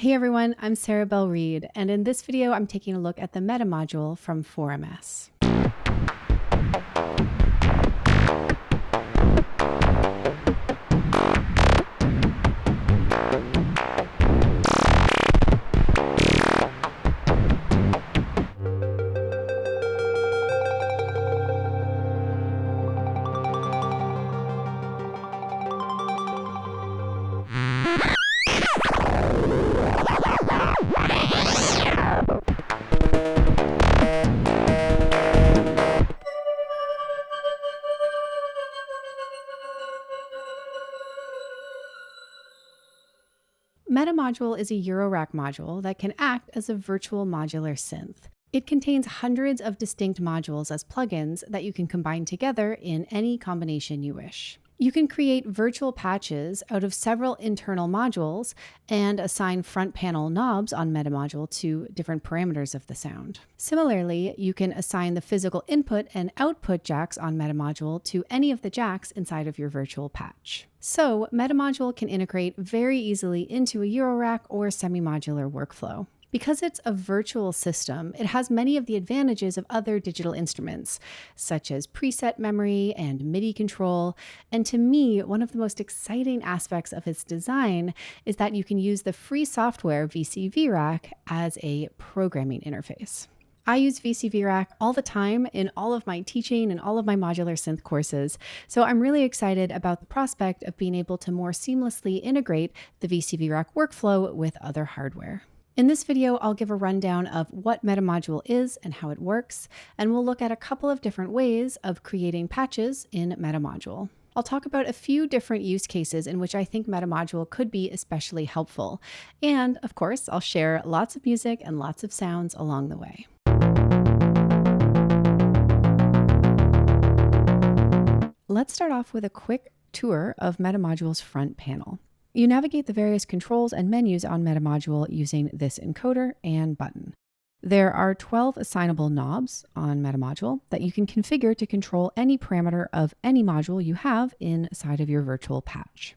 Hey everyone, I'm Belle Reid, and in this video I'm taking a look at the MetaModule from 4MS. MetaModule is a Eurorack module that can act as a virtual modular synth. It contains hundreds of distinct modules as plugins that you can combine together in any combination you wish. You can create virtual patches out of several internal modules and assign front panel knobs on MetaModule to different parameters of the sound. Similarly, you can assign the physical input and output jacks on MetaModule to any of the jacks inside of your virtual patch. So, MetaModule can integrate very easily into a Eurorack or semi-modular workflow. Because it's a virtual system, it has many of the advantages of other digital instruments, such as preset memory and MIDI control. And to me, one of the most exciting aspects of its design is that you can use the free software VCV Rack as a programming interface. I use VCV Rack all the time in all of my teaching and all of my modular synth courses, so I'm really excited about the prospect of being able to more seamlessly integrate the VCV Rack workflow with other hardware. In this video, I'll give a rundown of what MetaModule is and how it works, and we'll look at a couple of different ways of creating patches in MetaModule. I'll talk about a few different use cases in which I think MetaModule could be especially helpful. And of course, I'll share lots of music and lots of sounds along the way. Let's start off with a quick tour of MetaModule's front panel. You navigate the various controls and menus on MetaModule using this encoder and button. There are 12 assignable knobs on MetaModule that you can configure to control any parameter of any module you have inside of your virtual patch.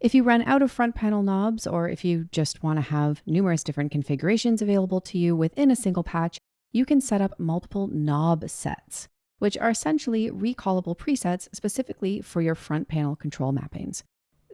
If you run out of front panel knobs, or if you just want to have numerous different configurations available to you within a single patch, you can set up multiple knob sets, which are essentially recallable presets specifically for your front panel control mappings.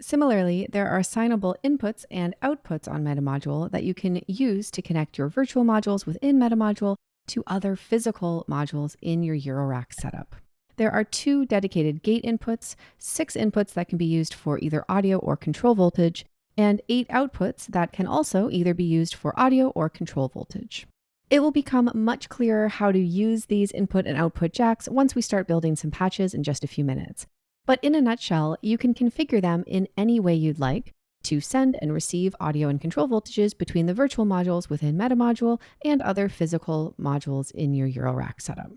Similarly, there are assignable inputs and outputs on MetaModule that you can use to connect your virtual modules within MetaModule to other physical modules in your Eurorack setup. There are 2 dedicated gate inputs, 6 inputs that can be used for either audio or control voltage, and 8 outputs that can also either be used for audio or control voltage. It will become much clearer how to use these input and output jacks once we start building some patches in just a few minutes. But in a nutshell, you can configure them in any way you'd like to send and receive audio and control voltages between the virtual modules within MetaModule and other physical modules in your Eurorack setup.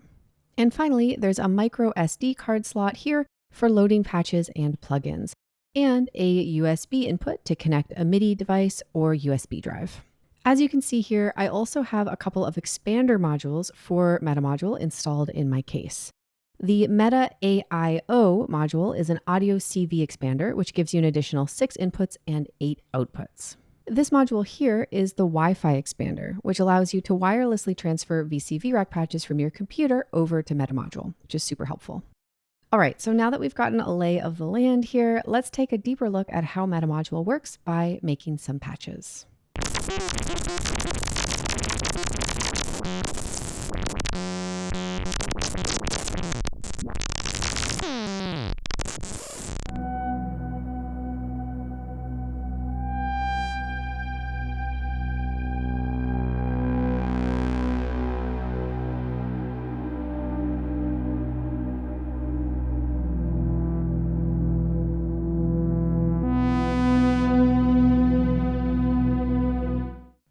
And finally, there's a micro SD card slot here for loading patches and plugins, and a USB input to connect a MIDI device or USB drive. As you can see here, I also have a couple of expander modules for MetaModule installed in my case. The Meta AIO module is an audio CV expander, which gives you an additional 6 inputs and 8 outputs. This module here is the Wi-Fi expander, which allows you to wirelessly transfer VCV Rack patches from your computer over to MetaModule, which is super helpful. All right, so now that we've gotten a lay of the land here, let's take a deeper look at how MetaModule works by making some patches.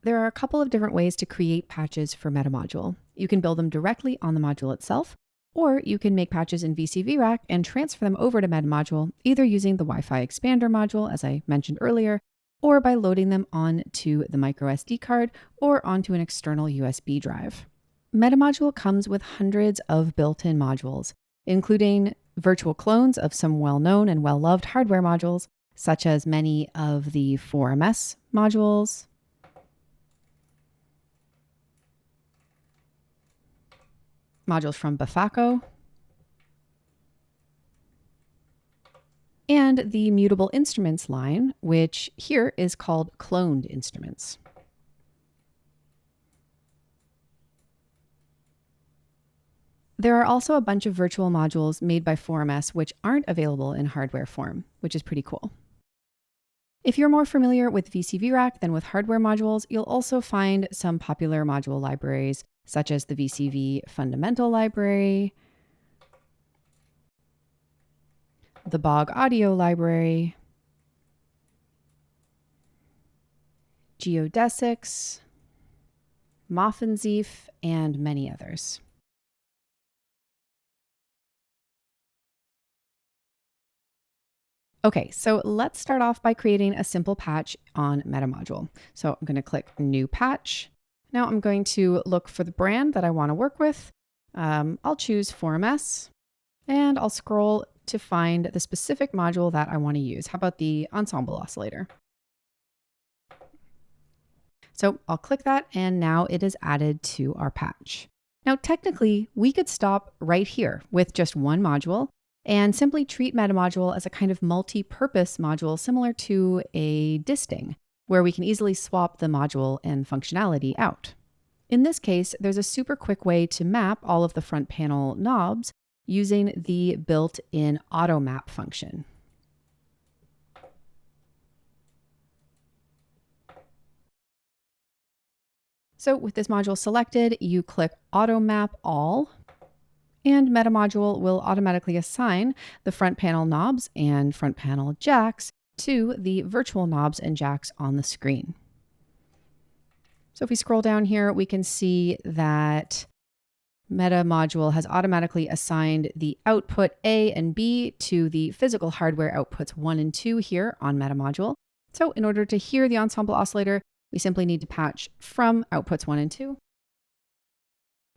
There are a couple of different ways to create patches for MetaModule. You can build them directly on the module itself, or you can make patches in VCV Rack and transfer them over to MetaModule, either using the Wi-Fi expander module, as I mentioned earlier, or by loading them onto the micro SD card or onto an external USB drive. MetaModule comes with hundreds of built-in modules, including virtual clones of some well-known and well-loved hardware modules, such as many of the 4MS modules, modules from Befacco, and the mutable instruments line, which here is called cloned instruments. There are also a bunch of virtual modules made by 4MS which aren't available in hardware form, which is pretty cool. If you're more familiar with VCV Rack than with hardware modules, you'll also find some popular module libraries, such as the VCV Fundamental Library, the Bog Audio Library, Geodesics, Moffensief, and many others. Okay, so let's start off by creating a simple patch on MetaModule. So I'm going to click New Patch. Now I'm going to look for the brand that I want to work with. I'll choose 4MS, and I'll scroll to find the specific module that I want to use. How about the ensemble oscillator? So I'll click that, and now it is added to our patch. Now, technically, we could stop right here with just one module and simply treat MetaModule as a kind of multi-purpose module similar to a disting, where we can easily swap the module and functionality out. In this case, there's a super quick way to map all of the front panel knobs using the built-in auto map function. So with this module selected, you click Auto Map All, and MetaModule will automatically assign the front panel knobs and front panel jacks to the virtual knobs and jacks on the screen. So if we scroll down here, we can see that MetaModule has automatically assigned the output A and B to the physical hardware outputs 1 and 2 here on MetaModule. So in order to hear the ensemble oscillator, we simply need to patch from outputs 1 and 2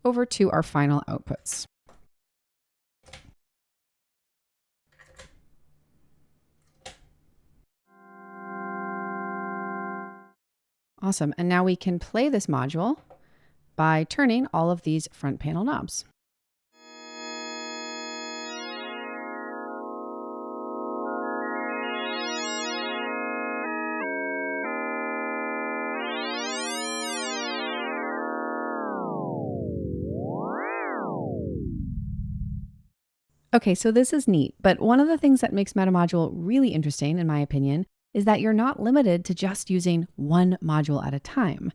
over to our final outputs. Awesome. And now we can play this module by turning all of these front panel knobs. Okay, so this is neat, but one of the things that makes MetaModule really interesting, in my opinion, is that you're not limited to just using one module at a time.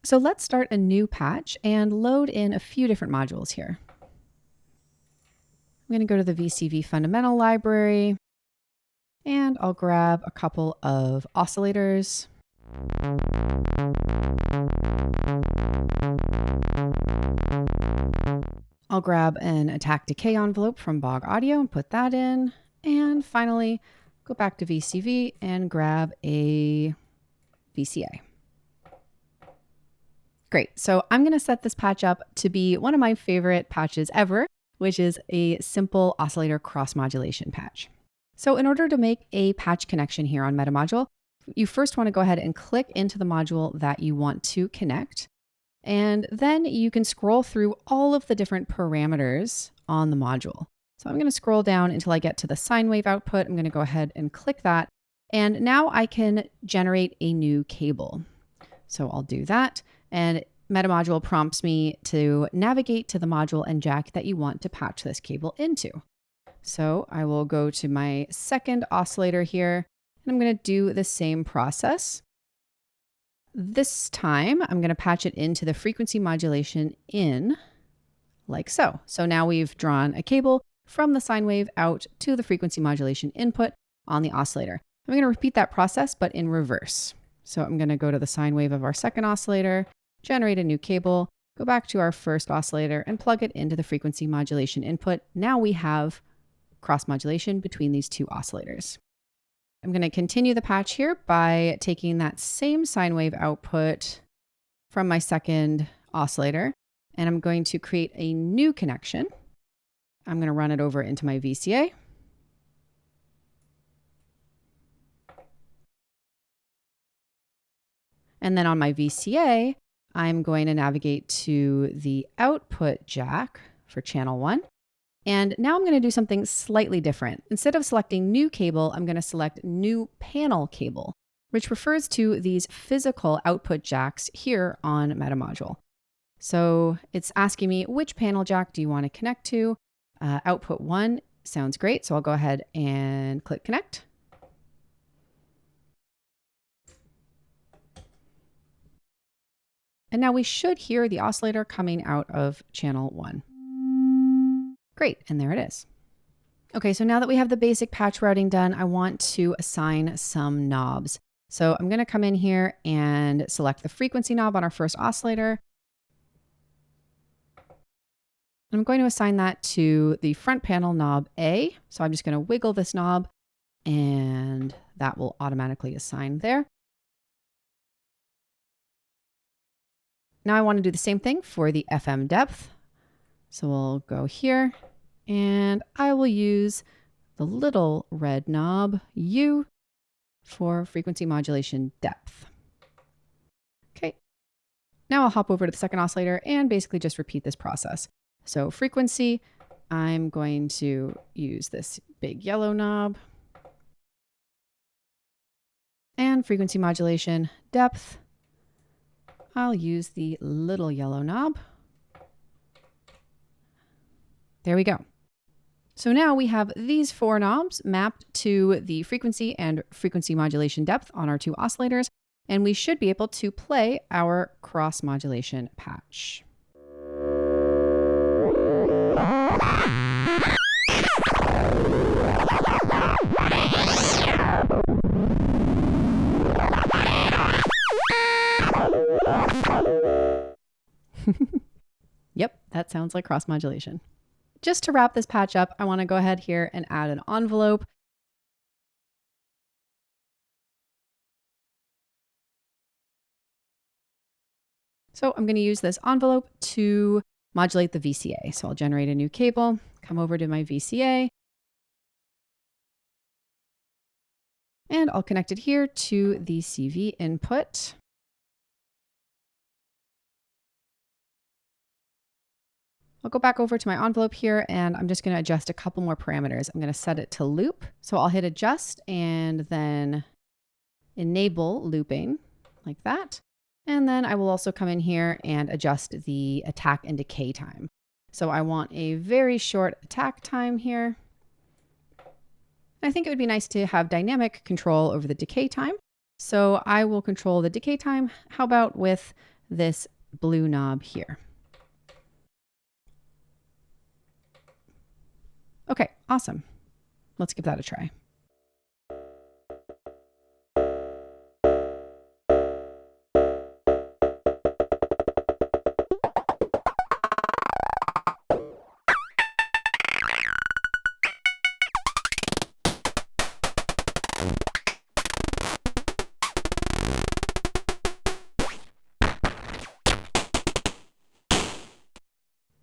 So let's start a new patch and load in a few different modules here. I'm going to go to the VCV Fundamental Library, and I'll grab a couple of oscillators. I'll grab an attack decay envelope from Bog Audio and put that in. And finally, go back to VCV and grab a VCA. Great. So I'm going to set this patch up to be one of my favorite patches ever, which is a simple oscillator cross-modulation patch. So in order to make a patch connection here on MetaModule, you first want to go ahead and click into the module that you want to connect. And then you can scroll through all of the different parameters on the module. So I'm going to scroll down until I get to the sine wave output. I'm going to go ahead and click that. And now I can generate a new cable. So I'll do that. And MetaModule prompts me to navigate to the module and jack that you want to patch this cable into. So I will go to my second oscillator here, and I'm going to do the same process. This time, I'm going to patch it into the frequency modulation in like so. So now we've drawn a cable from the sine wave out to the frequency modulation input on the oscillator. I'm going to repeat that process, but in reverse. So I'm going to go to the sine wave of our second oscillator, generate a new cable, go back to our first oscillator, and plug it into the frequency modulation input. Now we have cross modulation between these two oscillators. I'm going to continue the patch here by taking that same sine wave output from my second oscillator, and I'm going to create a new connection. I'm going to run it over into my VCA. And then on my VCA, I'm going to navigate to the output jack for channel 1. And now I'm going to do something slightly different. Instead of selecting new cable, I'm going to select new panel cable, which refers to these physical output jacks here on MetaModule. So it's asking me, which panel jack do you want to connect to? Output 1 sounds great. So I'll go ahead and click connect. And now we should hear the oscillator coming out of channel 1. Great, and there it is. Okay, so now that we have the basic patch routing done, I want to assign some knobs. So I'm going to come in here and select the frequency knob on our first oscillator. I'm going to assign that to the front panel knob A. So I'm just going to wiggle this knob and that will automatically assign there. Now I want to do the same thing for the FM depth. So we'll go here and I will use the little red knob U for frequency modulation depth. Okay. Now I'll hop over to the second oscillator and basically just repeat this process. So frequency, I'm going to use this big yellow knob. And frequency modulation depth, I'll use the little yellow knob. There we go. So now we have these 4 knobs mapped to the frequency and frequency modulation depth on our 2 oscillators, and we should be able to play our cross modulation patch. Yep, that sounds like cross modulation. Just to wrap this patch up, I want to go ahead here and add an envelope. So I'm going to use this envelope to modulate the VCA. So I'll generate a new cable, come over to my VCA, and I'll connect it here to the CV input. I'll go back over to my envelope here and I'm just going to adjust a couple more parameters. I'm going to set it to loop. So I'll hit adjust and then enable looping like that. And then I will also come in here and adjust the attack and decay time. So I want a very short attack time here. I think it would be nice to have dynamic control over the decay time. So I will control the decay time. How about with this blue knob here? Okay, awesome. Let's give that a try.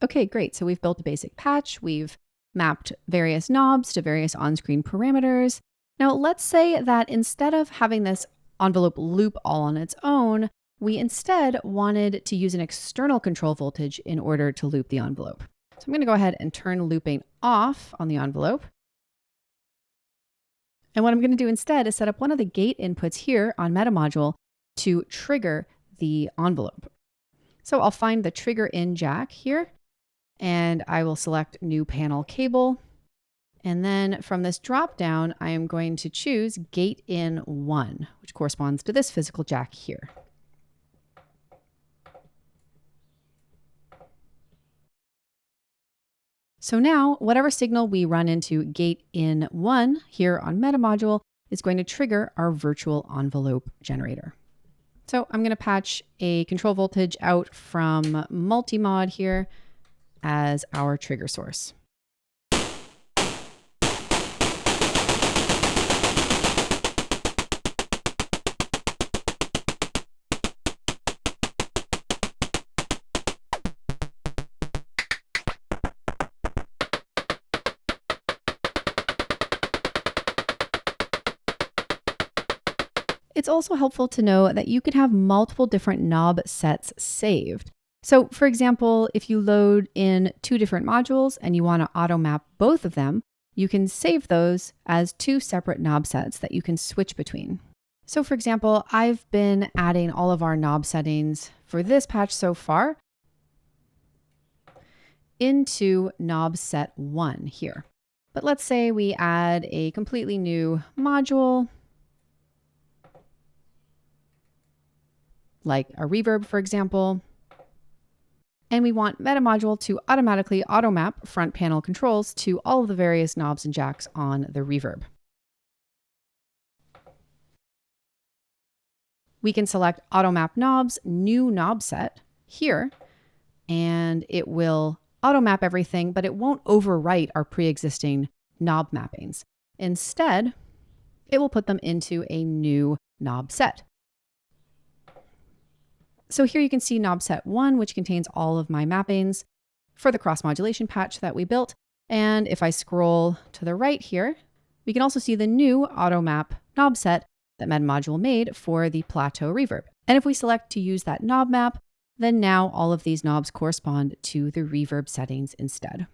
Okay, great. So we've built a basic patch. We've mapped various knobs to various on-screen parameters. Now let's say that instead of having this envelope loop all on its own, we instead wanted to use an external control voltage in order to loop the envelope. So I'm going to go ahead and turn looping off on the envelope. And what I'm going to do instead is set up one of the gate inputs here on MetaModule to trigger the envelope. So I'll find the trigger in jack here. And I will select new panel cable. And then from this drop down, I am going to choose gate in 1, which corresponds to this physical jack here. So now whatever signal we run into gate in 1 here on MetaModule is going to trigger our virtual envelope generator. So I'm going to patch a control voltage out from multi-mod here as our trigger source. It's also helpful to know that you can have multiple different knob sets saved. So for example, if you load in two different modules and you want to auto map both of them, you can save those as two separate knob sets that you can switch between. So for example, I've been adding all of our knob settings for this patch so far into knob set 1 here. But let's say we add a completely new module, like a reverb, for example, and we want MetaModule to automatically auto map front panel controls to all of the various knobs and jacks on the reverb. We can select Auto Map Knobs, New Knob Set here, and it will auto map everything, but it won't overwrite our pre-existing knob mappings. Instead, it will put them into a new knob set. So here you can see knob set 1, which contains all of my mappings for the cross modulation patch that we built. And if I scroll to the right here, we can also see the new auto map knob set that MetaModule made for the plateau reverb. And if we select to use that knob map, then now all of these knobs correspond to the reverb settings instead.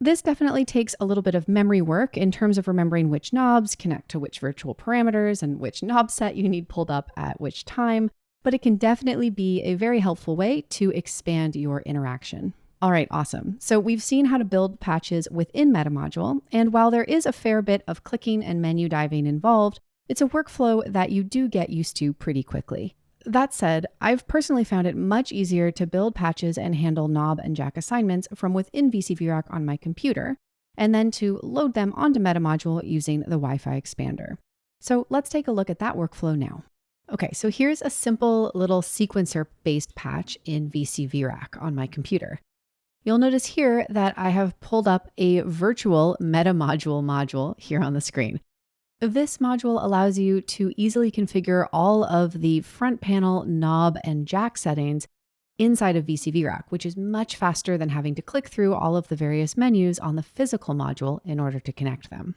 This definitely takes a little bit of memory work in terms of remembering which knobs connect to which virtual parameters and which knob set you need pulled up at which time, but it can definitely be a very helpful way to expand your interaction. All right, awesome. So we've seen how to build patches within MetaModule, and while there is a fair bit of clicking and menu diving involved, it's a workflow that you do get used to pretty quickly. That said, I've personally found it much easier to build patches and handle knob and jack assignments from within VCV Rack on my computer, and then to load them onto MetaModule using the Wi-Fi expander. So let's take a look at that workflow now. Okay, so here's a simple little sequencer-based patch in VCV Rack on my computer. You'll notice here that I have pulled up a virtual MetaModule module here on the screen. This module allows you to easily configure all of the front panel knob and jack settings inside of VCV Rack, which is much faster than having to click through all of the various menus on the physical module in order to connect them.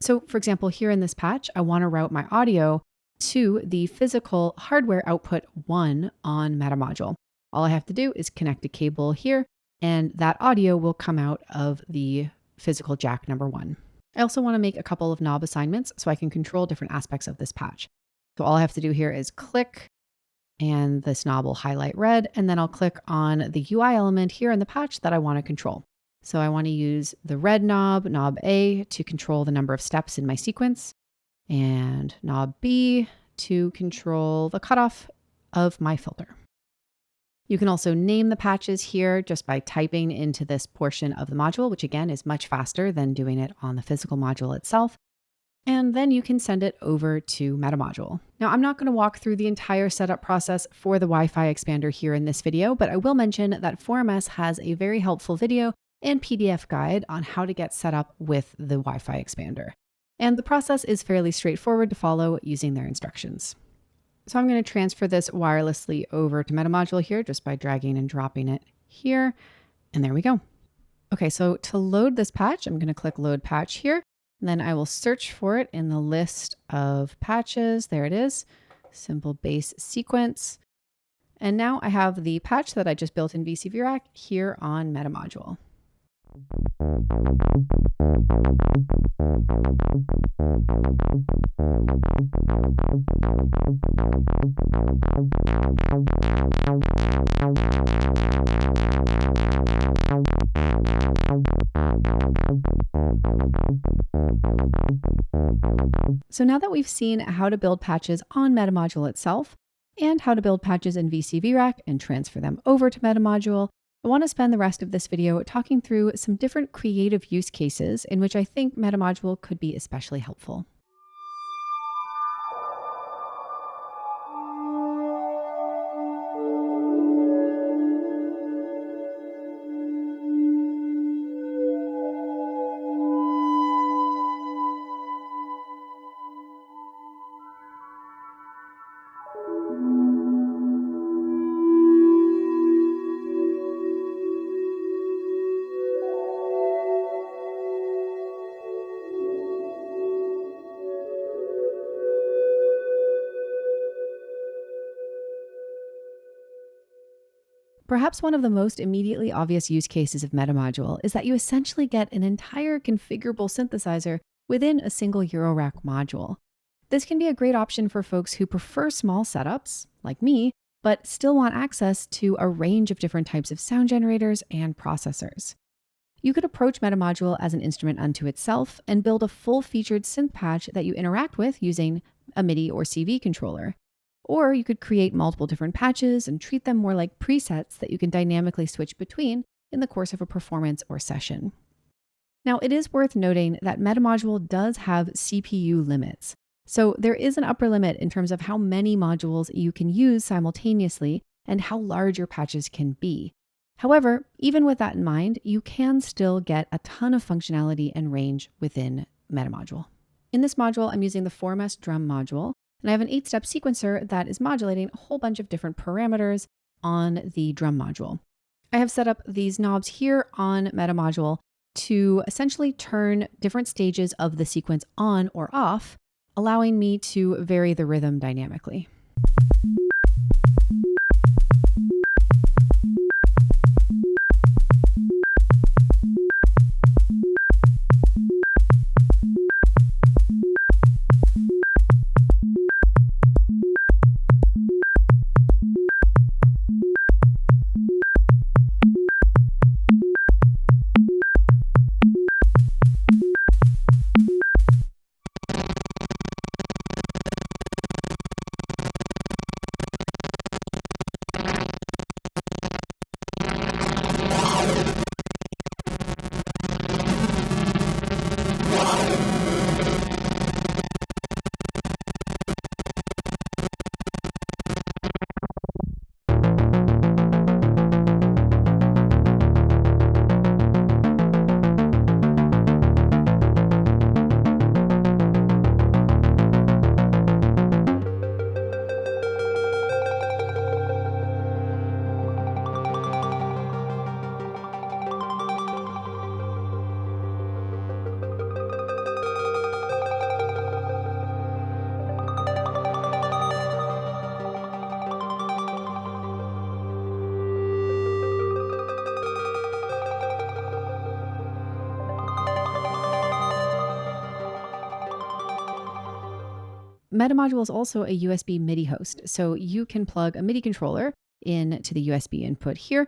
So for example, here in this patch, I want to route my audio to the physical hardware output 1 on MetaModule. All I have to do is connect a cable here, and that audio will come out of the physical jack number 1. I also want to make a couple of knob assignments so I can control different aspects of this patch. So all I have to do here is click, and this knob will highlight red, and then I'll click on the UI element here in the patch that I want to control. So I want to use the red knob, knob A, to control the number of steps in my sequence, and knob B to control the cutoff of my filter. You can also name the patches here just by typing into this portion of the module, which again is much faster than doing it on the physical module itself. And then you can send it over to MetaModule. Now, I'm not going to walk through the entire setup process for the Wi-Fi expander here in this video, but I will mention that 4MS has a very helpful video and PDF guide on how to get set up with the Wi-Fi expander. And the process is fairly straightforward to follow using their instructions. So I'm going to transfer this wirelessly over to MetaModule here just by dragging and dropping it here. And there we go. Okay, so to load this patch, I'm going to click Load Patch here. And then I will search for it in the list of patches. There it is. Simple Bass Sequence. And now I have the patch that I just built in VCV Rack here on MetaModule. So now that we've seen how to build patches on MetaModule itself and how to build patches in VCV Rack and transfer them over to MetaModule, I want to spend the rest of this video talking through some different creative use cases in which I think MetaModule could be especially helpful. Perhaps one of the most immediately obvious use cases of MetaModule is that you essentially get an entire configurable synthesizer within a single Eurorack module. This can be a great option for folks who prefer small setups, like me, but still want access to a range of different types of sound generators and processors. You could approach MetaModule as an instrument unto itself and build a full-featured synth patch that you interact with using a MIDI or CV controller. Or you could create multiple different patches and treat them more like presets that you can dynamically switch between in the course of a performance or session. Now, it is worth noting that MetaModule does have CPU limits. So there is an upper limit in terms of how many modules you can use simultaneously and how large your patches can be. However, even with that in mind, you can still get a ton of functionality and range within MetaModule. In this module, I'm using the 4MS drum module, and I have an 8-step sequencer that is modulating a whole bunch of different parameters on the drum module. I have set up these knobs here on MetaModule to essentially turn different stages of the sequence on or off, allowing me to vary the rhythm dynamically. MetaModule is also a USB MIDI host, so you can plug a MIDI controller into the USB input here,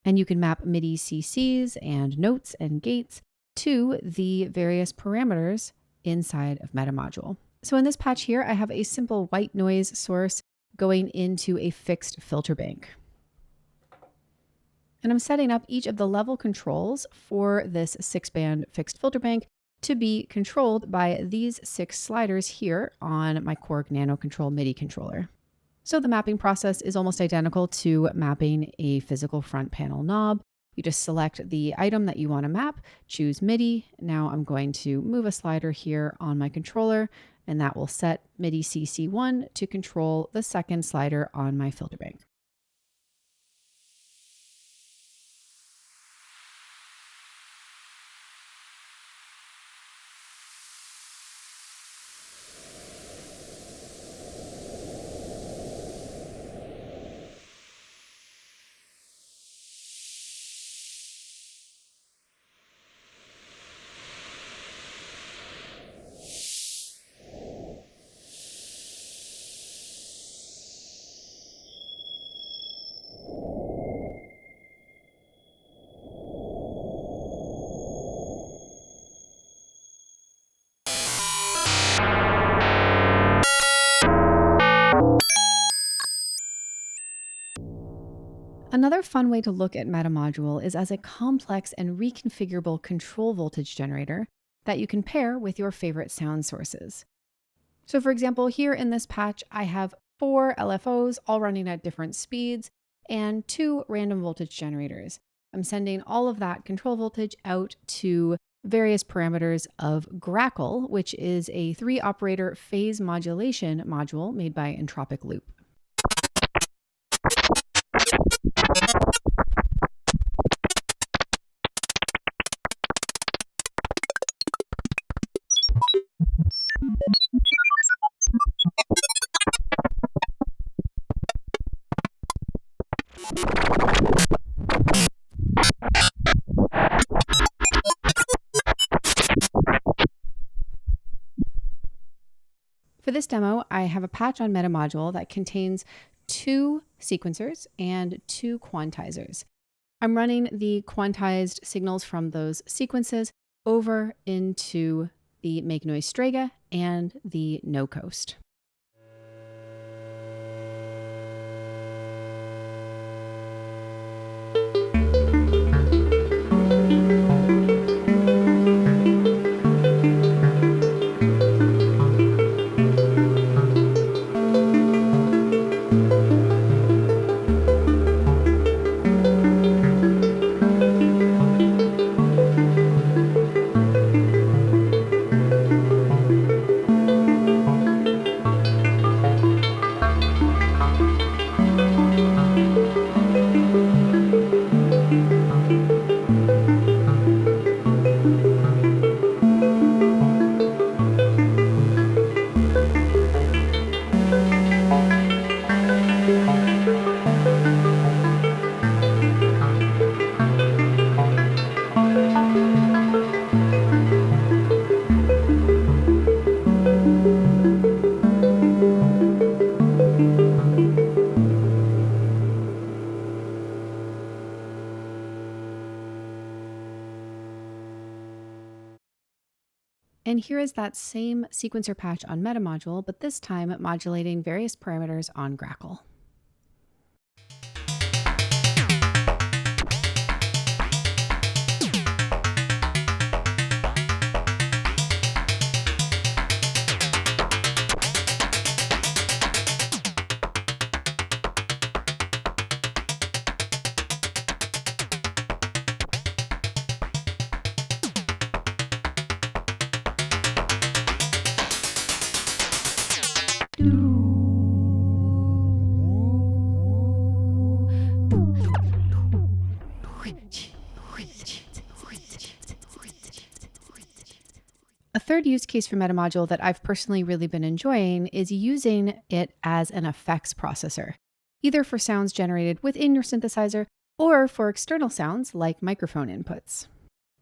and you can map MIDI CCs and notes and gates to the various parameters inside of MetaModule. So in this patch here, I have a simple white noise source going into a fixed filter bank. And I'm setting up each of the level controls for this 6-band fixed filter bank to be controlled by these 6 sliders here on my Korg Nano Control MIDI controller. So the mapping process is almost identical to mapping a physical front panel knob. You just select the item that you want to map, choose MIDI. Now I'm going to move a slider here on my controller, and that will set MIDI CC1 to control the second slider on my filter bank. Another fun way to look at MetaModule is as a complex and reconfigurable control voltage generator that you can pair with your favorite sound sources. So for example, here in this patch, I have 4 LFOs all running at different speeds and 2 random voltage generators. I'm sending all of that control voltage out to various parameters of Grackle, which is a 3-operator phase modulation module made by Entropic Loop. For this demo, I have a patch on MetaModule that contains 2 sequencers and 2 quantizers. I'm running the quantized signals from those sequences over into the Make Noise Strega and the No Coast. And here is that same sequencer patch on MetaModule, but this time modulating various parameters on Grackle. A third use case for MetaModule that I've personally really been enjoying is using it as an effects processor, either for sounds generated within your synthesizer or for external sounds like microphone inputs.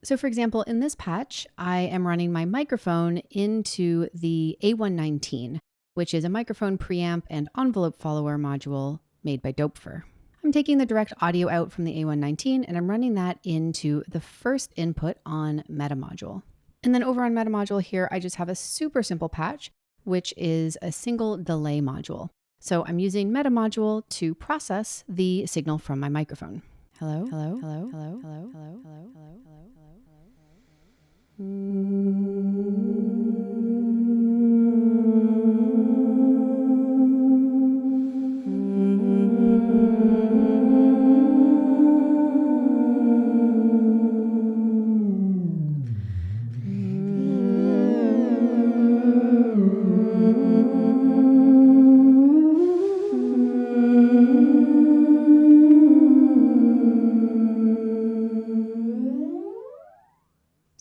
So for example, in this patch, I am running my microphone into the A119, which is a microphone preamp and envelope follower module made by Dopfer. I'm taking the direct audio out from the A119 and I'm running that into the first input on MetaModule. And then over on MetaModule here, I just have a super simple patch, which is a single delay module. So I'm using MetaModule to process the signal from my microphone. Hello, hello, hello, hello, hello, hello, hello, hello,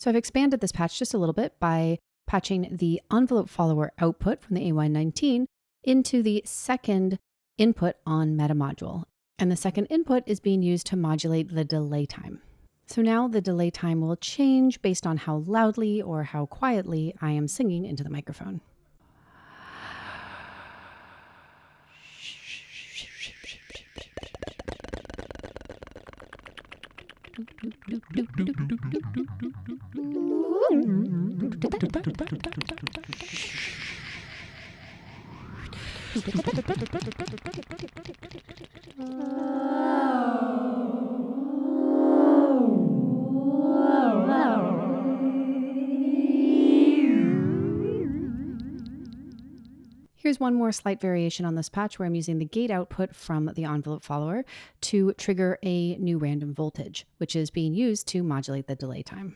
So I've expanded this patch just a little bit by patching the envelope follower output from the A119 into the second input on MetaModule. And the second input is being used to modulate the delay time. So now the delay time will change based on how loudly or how quietly I am singing into the microphone. Here's one more slight variation on this patch where I'm using the gate output from the envelope follower to trigger a new random voltage, which is being used to modulate the delay time.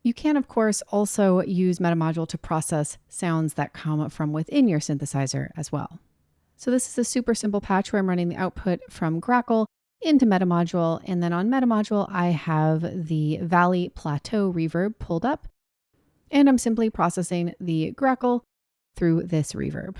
You can, of course, also use MetaModule to process sounds that come from within your synthesizer as well. So this is a super simple patch where I'm running the output from Grackle into MetaModule, and then on MetaModule, I have the Valley Plateau reverb pulled up, and I'm simply processing the Grackle through this reverb.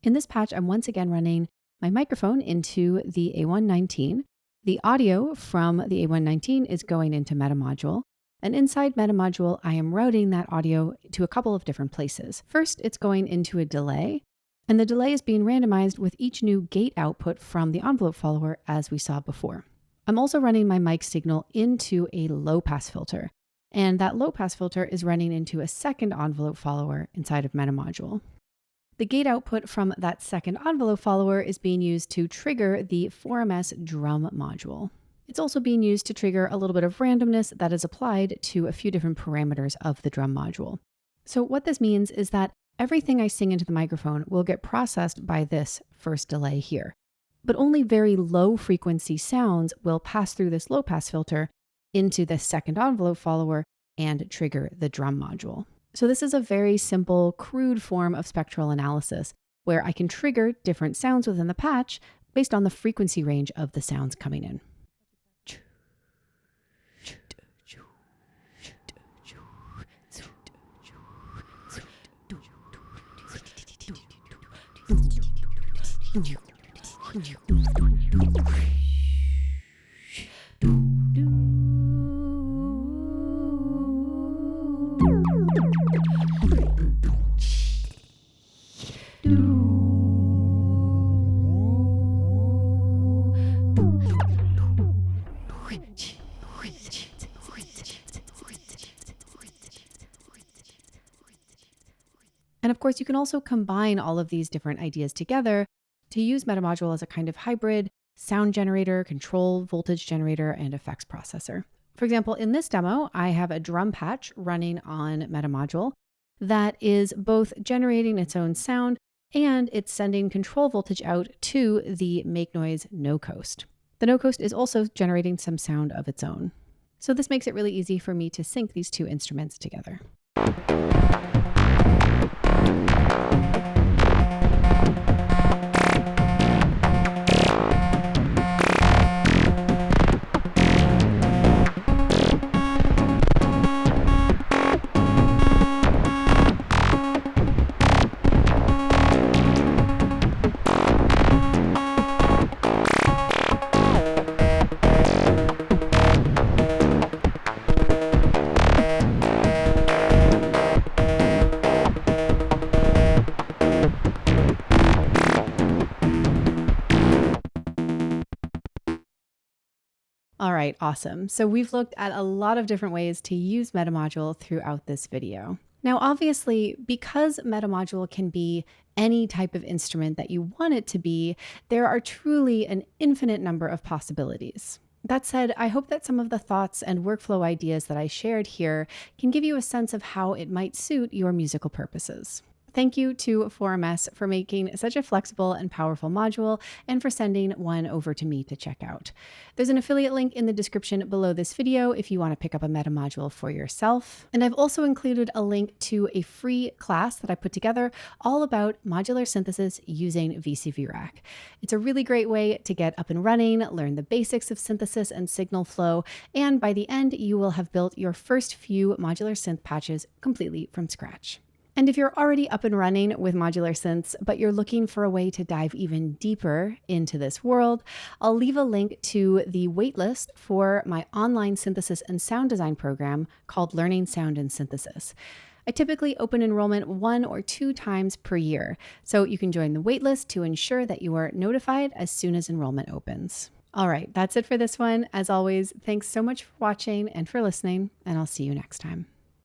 In this patch, I'm once again running my microphone into the A119. The audio from the A119 is going into MetaModule. And inside MetaModule, I am routing that audio to a couple of different places. First, it's going into a delay, and the delay is being randomized with each new gate output from the envelope follower, as we saw before. I'm also running my mic signal into a low-pass filter, and that low-pass filter is running into a second envelope follower inside of MetaModule. The gate output from that second envelope follower is being used to trigger the 4MS drum module. It's also being used to trigger a little bit of randomness that is applied to a few different parameters of the drum module. So what this means is that everything I sing into the microphone will get processed by this first delay here, but only very low frequency sounds will pass through this low pass filter into the second envelope follower and trigger the drum module. So this is a very simple, crude form of spectral analysis where I can trigger different sounds within the patch based on the frequency range of the sounds coming in. And of course, you can also combine all of these different ideas together to use MetaModule as a kind of hybrid sound generator, control, voltage generator, and effects processor. For example, in this demo, I have a drum patch running on MetaModule that is both generating its own sound and it's sending control voltage out to the make noise no coast. The no coast is also generating some sound of its own. So this makes it really easy for me to sync these two instruments together. All right, awesome. So we've looked at a lot of different ways to use MetaModule throughout this video. Now, obviously, because MetaModule can be any type of instrument that you want it to be, there are truly an infinite number of possibilities. That said, I hope that some of the thoughts and workflow ideas that I shared here can give you a sense of how it might suit your musical purposes. Thank you to 4MS for making such a flexible and powerful module and for sending one over to me to check out. There's an affiliate link in the description below this video if you want to pick up a MetaModule for yourself. And I've also included a link to a free class that I put together all about modular synthesis using VCV Rack. It's a really great way to get up and running, learn the basics of synthesis and signal flow, and by the end, you will have built your first few modular synth patches completely from scratch. And if you're already up and running with modular synths, but you're looking for a way to dive even deeper into this world, I'll leave a link to the waitlist for my online synthesis and sound design program called Learning Sound and Synthesis. I typically open enrollment 1 or 2 times per year, so you can join the waitlist to ensure that you are notified as soon as enrollment opens. All right, that's it for this one. As always, thanks so much for watching and for listening, and I'll see you next time.